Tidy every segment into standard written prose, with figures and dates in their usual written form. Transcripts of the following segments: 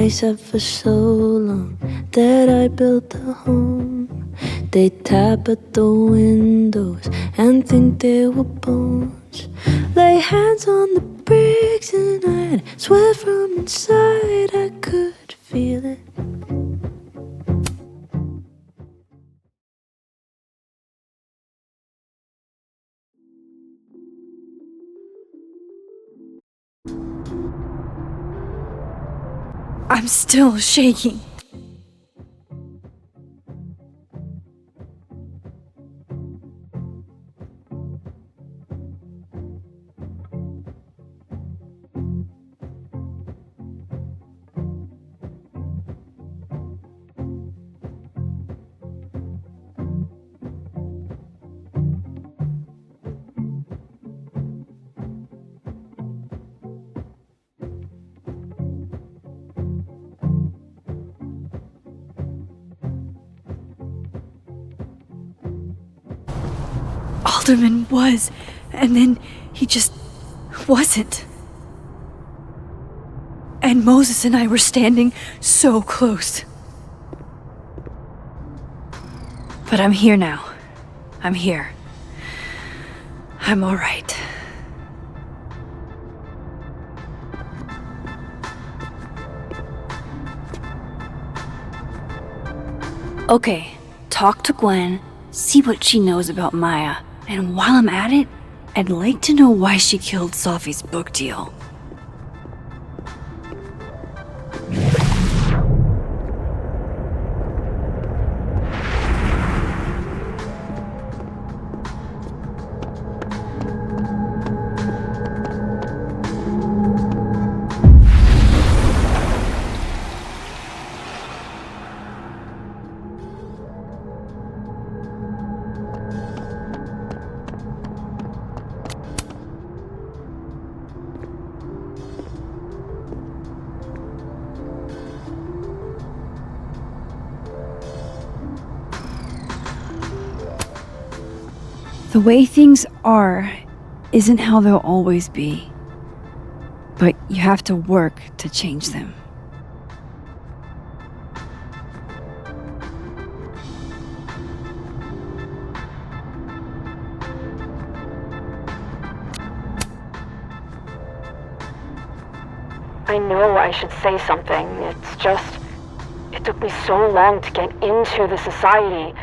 I sat for so long that I built a home. They tap at the windows and think they were bones. Lay hands on the bricks and I'd swear from inside I could feel it. I'm still shaking. Alderman was, and then he just wasn't. And Moses and I were standing so close. But I'm here now. I'm here. I'm all right. Okay, talk to Gwen, see what she knows about Maya. And while I'm at it, I'd like to know why she killed Sophie's book deal. The way things are isn't how they'll always be, but you have to work to change them. I know I should say something. It's just, it took me so long to get into the society.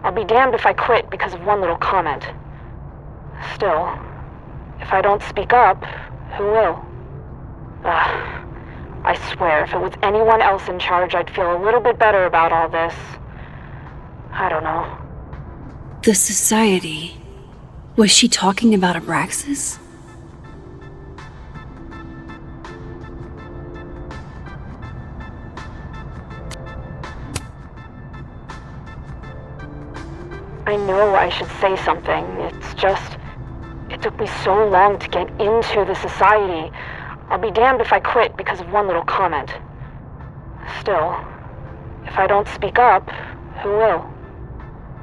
I'll be damned if I quit because of one little comment. Still, if I don't speak up, who will? I swear, if it was anyone else in charge, I'd feel a little bit better about all this. I don't know. The society. Was she talking about Abraxas? I know I should say something. It's just, it took me so long to get into the society. I'll be damned if I quit because of one little comment. Still, if I don't speak up, who will?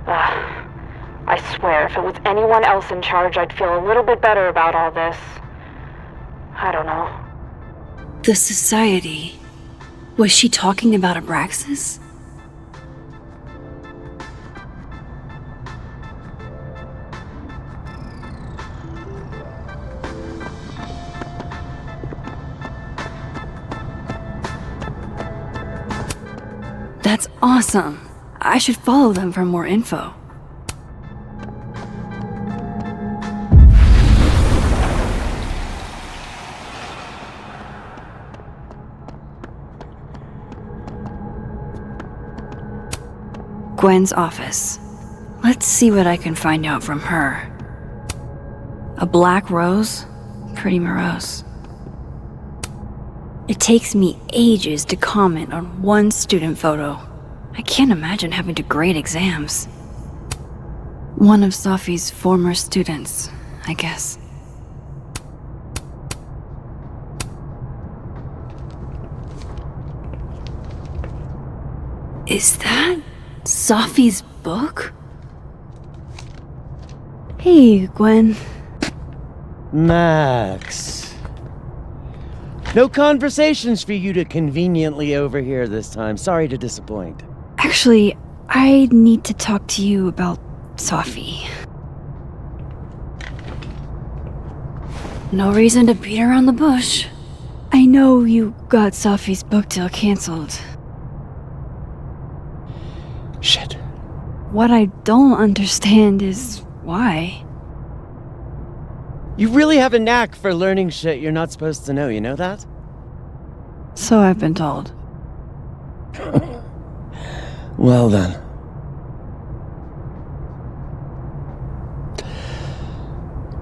I swear, if it was anyone else in charge, I'd feel a little bit better about all this. I don't know. The society. Was she talking about Abraxas? That's awesome. I should follow them for more info. Gwen's office. Let's see what I can find out from her. A black rose? Pretty morose. It takes me ages to comment on one student photo. I can't imagine having to grade exams. One of Sophie's former students, I guess. Is that Sophie's book? Hey, Gwen. Max. No conversations for you to conveniently overhear this time. Sorry to disappoint. Actually, I need to talk to you about Sophie. No reason to beat around the bush. I know you got Sophie's book deal canceled. Shit. What I don't understand is why. You really have a knack for learning shit you're not supposed to know, you know that? So I've been told. Well then.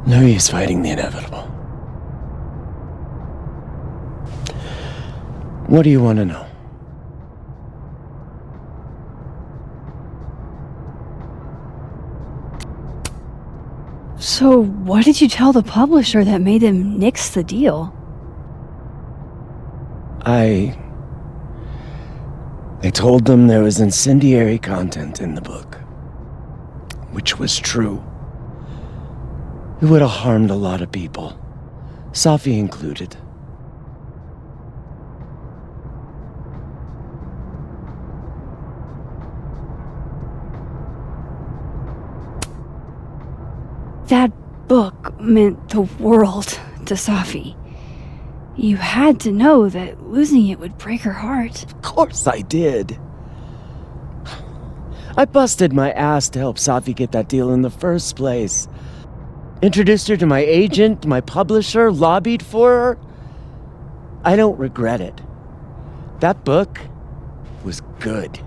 No use fighting the inevitable. What do you want to know? So what did you tell the publisher that made them nix the deal? I told them there was incendiary content in the book. Which was true. It would have harmed a lot of people. Sophie included. That book meant the world to Sophie. You had to know that losing it would break her heart. Of course I did. I busted my ass to help Sophie get that deal in the first place. Introduced her to my agent, my publisher, lobbied for her. I don't regret it. That book was good.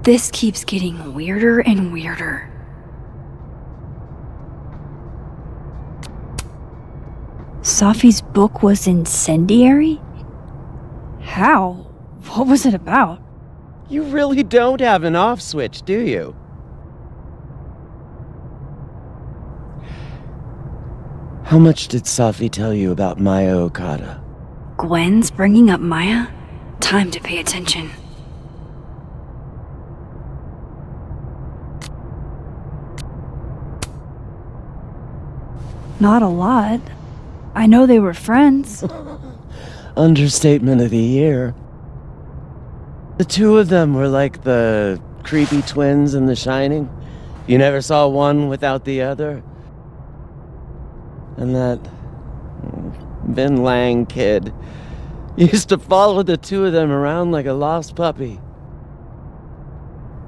This keeps getting weirder and weirder. Sophie's book was incendiary? How? What was it about? You really don't have an off switch, do you? How much did Sophie tell you about Maya Okada? Gwen's bringing up Maya? Time to pay attention. Not a lot. I know they were friends. Understatement of the year. The two of them were like the creepy twins in The Shining. You never saw one without the other. And that Vin Lang kid used to follow the two of them around like a lost puppy.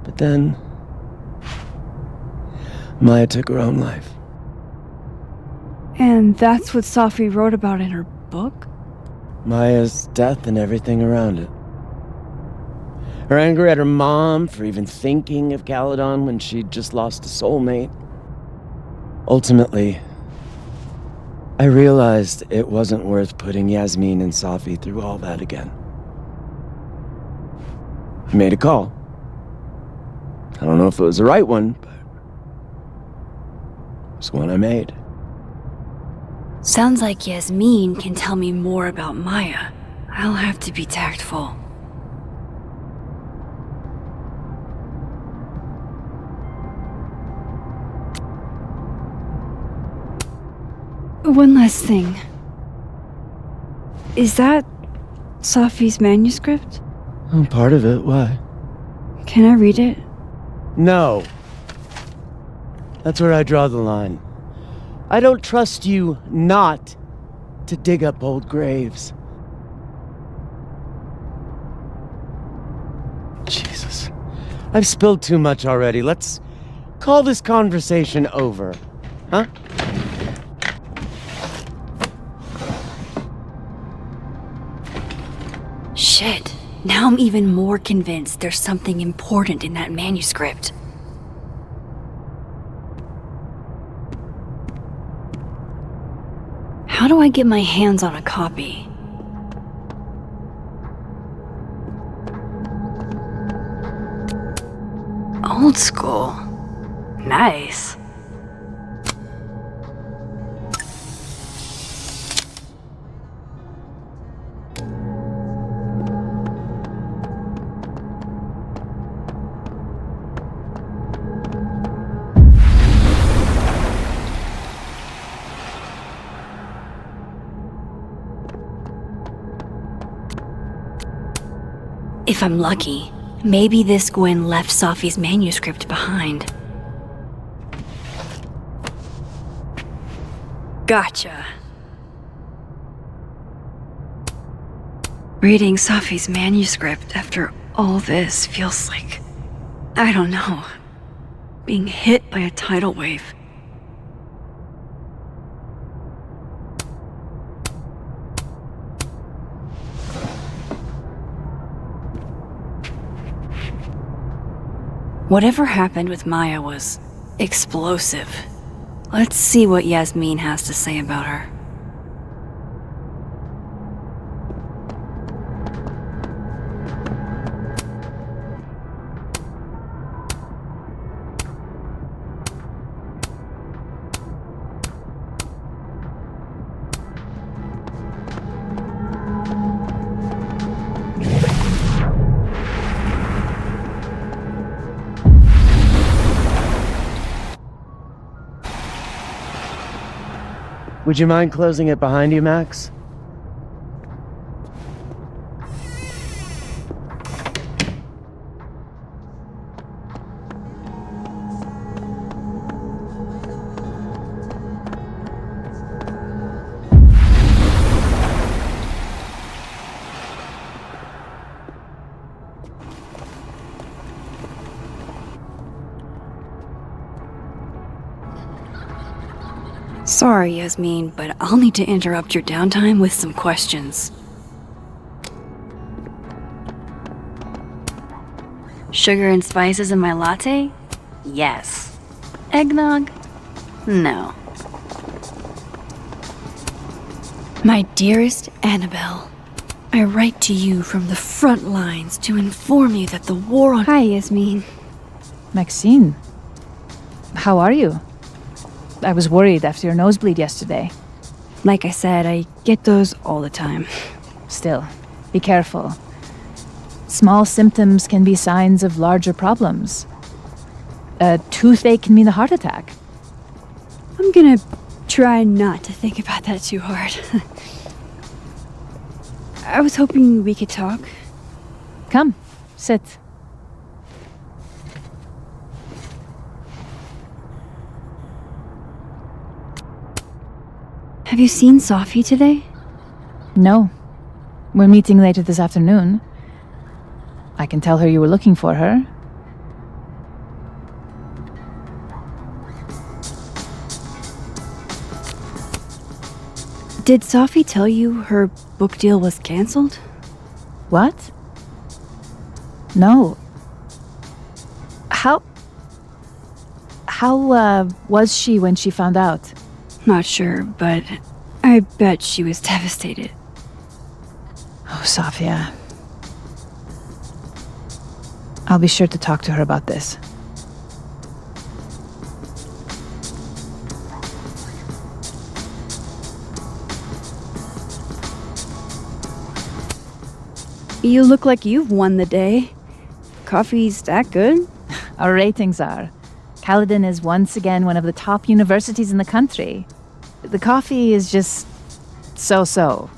But then Maya took her own life. And that's what Sophie wrote about in her book? Maya's death and everything around it. Her anger at her mom for even thinking of Caledon when she'd just lost a soulmate. Ultimately, I realized it wasn't worth putting Yasmin and Sophie through all that again. I made a call. I don't know if it was the right one, but it's one I made. Sounds like Yasmin can tell me more about Maya. I'll have to be tactful. One last thing. Is that Sophie's manuscript? Oh, part of it. Why? Can I read it? No. That's where I draw the line. I don't trust you not to dig up old graves. Jesus. I've spilled too much already. Let's call this conversation over. Huh? Shit. Now I'm even more convinced there's something important in that manuscript. How do I get my hands on a copy? Old school. Nice. If I'm lucky, maybe this Gwen left Safi's manuscript behind. Gotcha. Reading Safi's manuscript after all this feels like, I don't know, being hit by a tidal wave. Whatever happened with Maya was explosive. Let's see what Yasmin has to say about her. Would you mind closing it behind you, Max? Sorry, Yasmin, but I'll need to interrupt your downtime with some questions. Sugar and spices in my latte? Yes. Eggnog? No. My dearest Annabelle, I write to you from the front lines to inform you that the war on— Hi, Yasmin. Maxine, how are you? I was worried after your nosebleed yesterday. Like I said, I get those all the time. Still, be careful. Small symptoms can be signs of larger problems. A toothache can mean a heart attack. I'm gonna try not to think about that too hard. I was hoping we could talk. Come, sit. Have you seen Safi today? No. We're meeting later this afternoon. I can tell her you were looking for her. Did Safi tell you her book deal was canceled? What? No. How was she when she found out? Not sure, but I bet she was devastated. Oh, Safia. I'll be sure to talk to her about this. You look like you've won the day. Coffee's that good? Our ratings are. Caledon is once again one of the top universities in the country. The coffee is just so-so.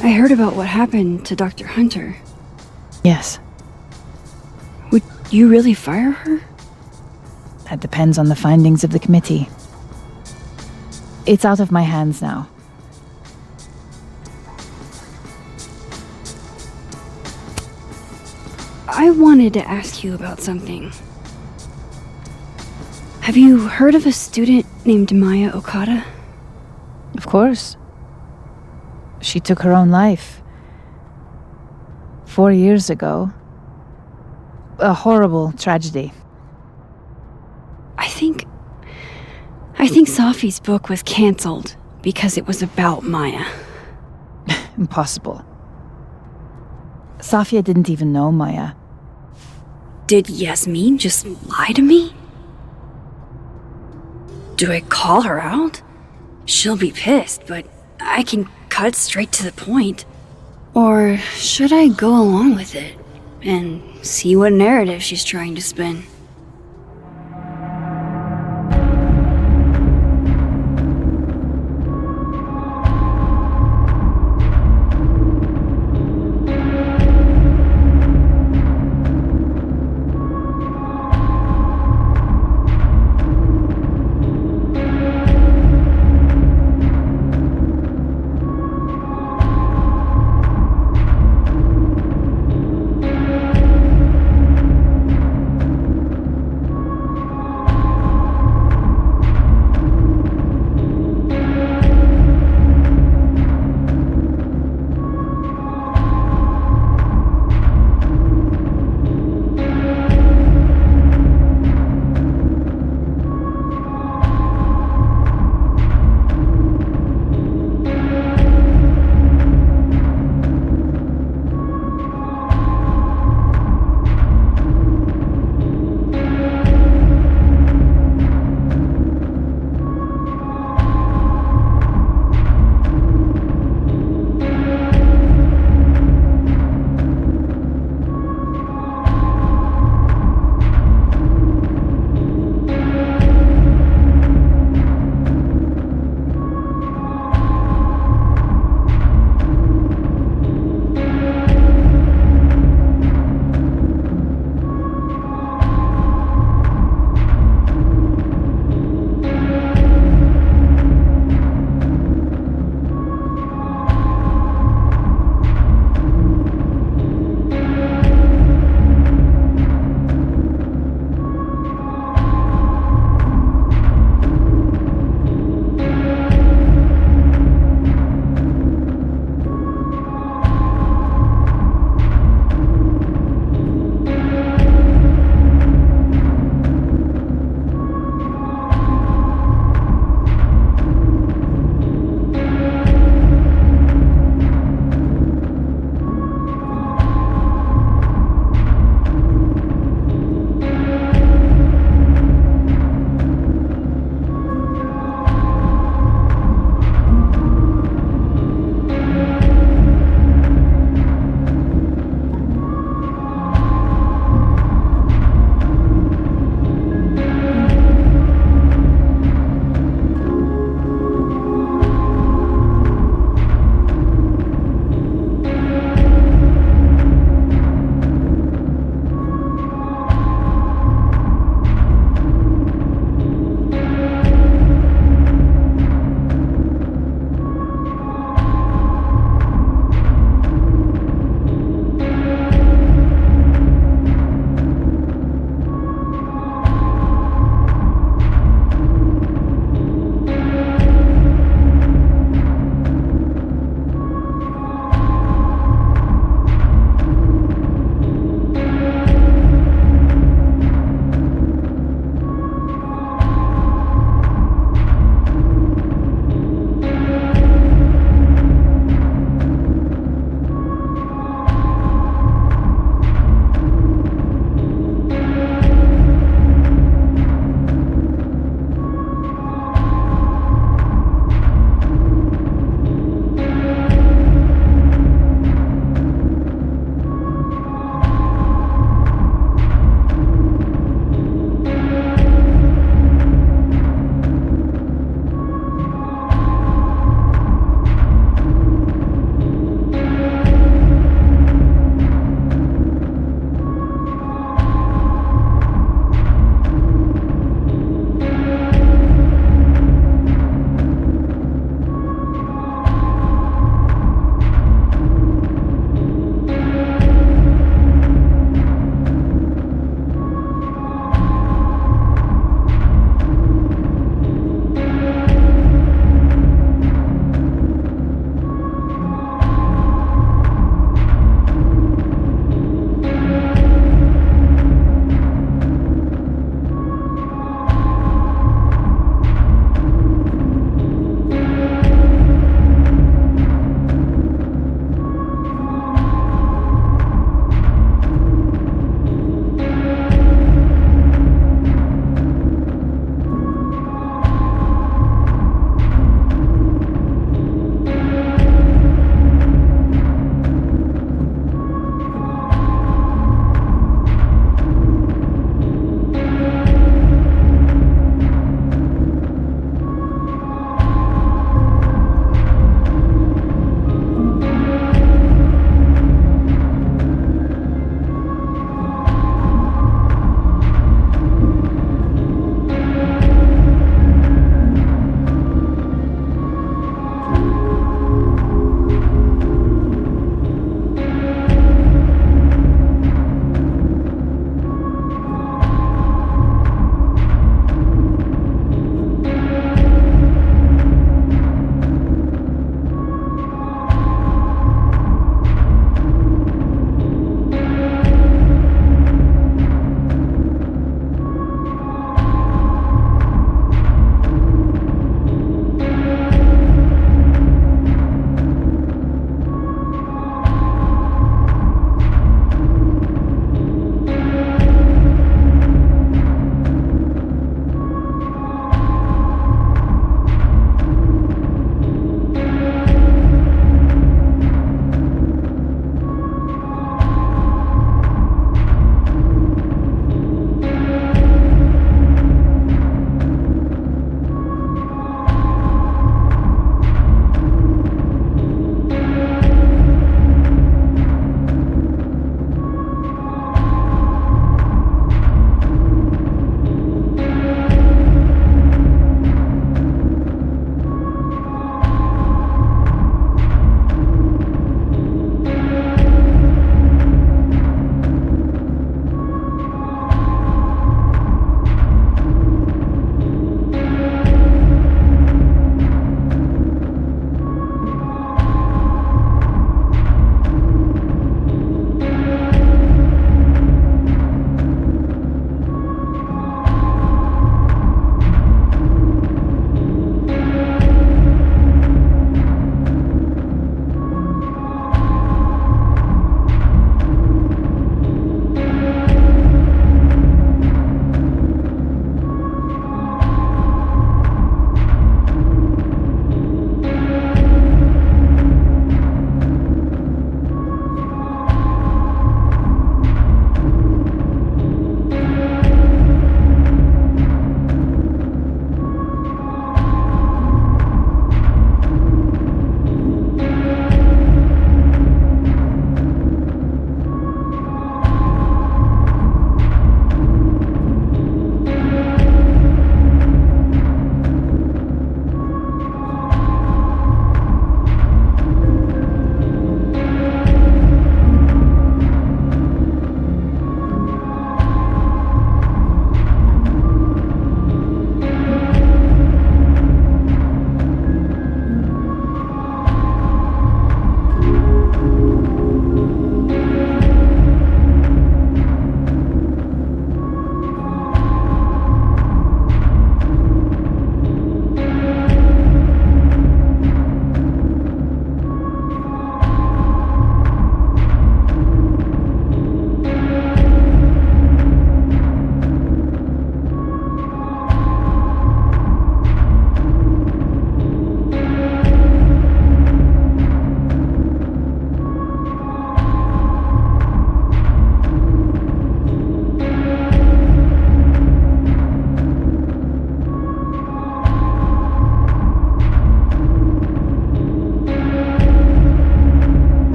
I heard about what happened to Dr. Hunter. Yes, Would you really fire her? that depends on the findings of the committee. It's out of my hands now. I wanted to ask you about something. Have you heard of a student named Maya Okada? Of course. She took her own life. 4 years ago. A horrible tragedy. I think Safi's book was cancelled because it was about Maya. Impossible. Safia didn't even know Maya. Did Yasmin just lie to me? Do I call her out? She'll be pissed, but I can cut straight to the point. Or should I go along with it and see what narrative she's trying to spin?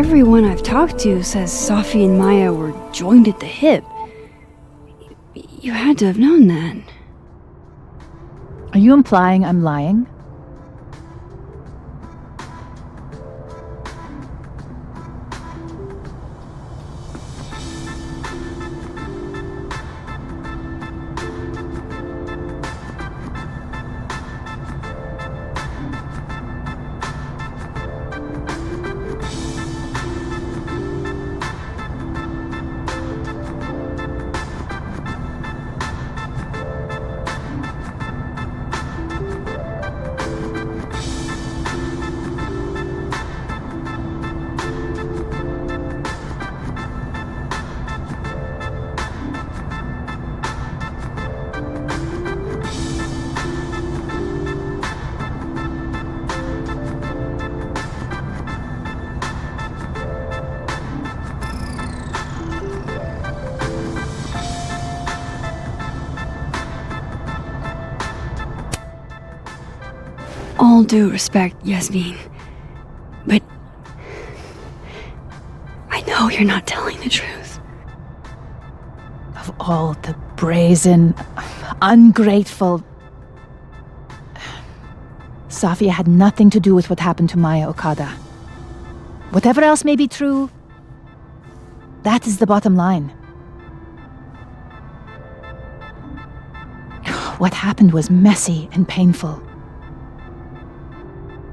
Everyone I've talked to says Sophie and Maya were joined at the hip. You had to have known that. Are you implying I'm lying? All due respect, Yasmin, but I know you're not telling the truth. Of all the brazen, ungrateful... Sophia had nothing to do with what happened to Maya Okada. Whatever else may be true, that is the bottom line. What happened was messy and painful.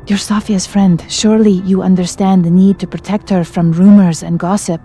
You're Sophia's friend. Surely you understand the need to protect her from rumors and gossip.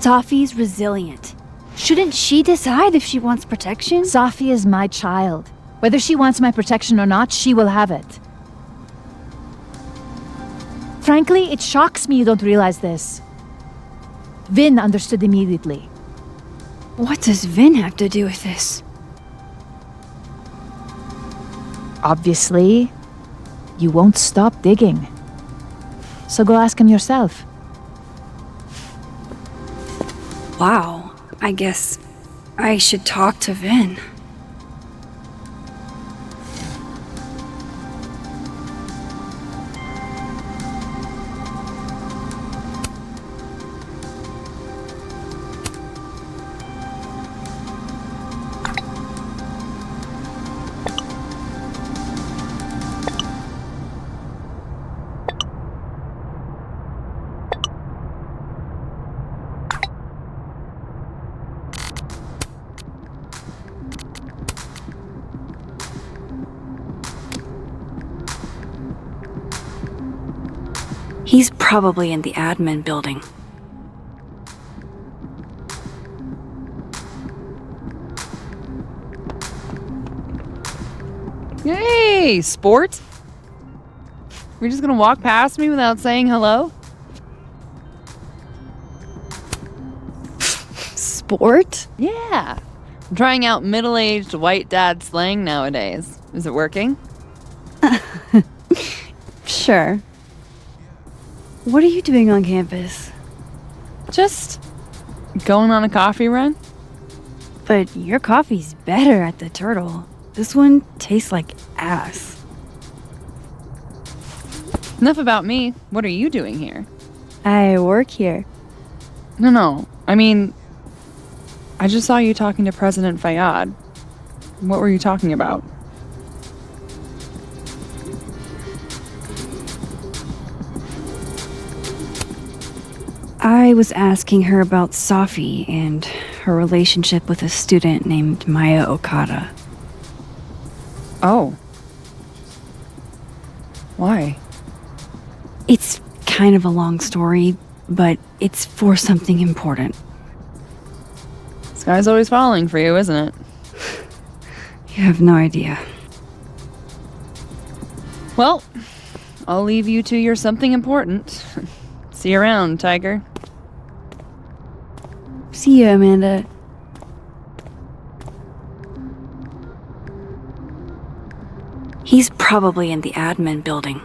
Sophie's resilient. Shouldn't she decide if she wants protection? Sophie is my child. Whether she wants my protection or not, she will have it. Frankly, it shocks me you don't realize this. Vin understood immediately. What does Vin have to do with this? Obviously, you won't stop digging. So go ask him yourself. Wow, I guess I should talk to Vin. He's probably in the admin building. Hey, sport! We're just gonna walk past me without saying hello? Sport? Yeah. I'm trying out middle-aged white dad slang nowadays. Is it working? Sure. What are you doing on campus? Just going on a coffee run? But your coffee's better at the Turtle. This one tastes like ass. Enough about me. What are you doing here? I work here. No. I mean, I just saw you talking to President Fayyad. What were you talking about? I was asking her about Safi and her relationship with a student named Maya Okada. Oh. Why? It's kind of a long story, but it's for something important. Sky's always falling for you, isn't it? You have no idea. Well, I'll leave you to your something important. See you around, Tiger. See you, Amanda. He's probably in the admin building.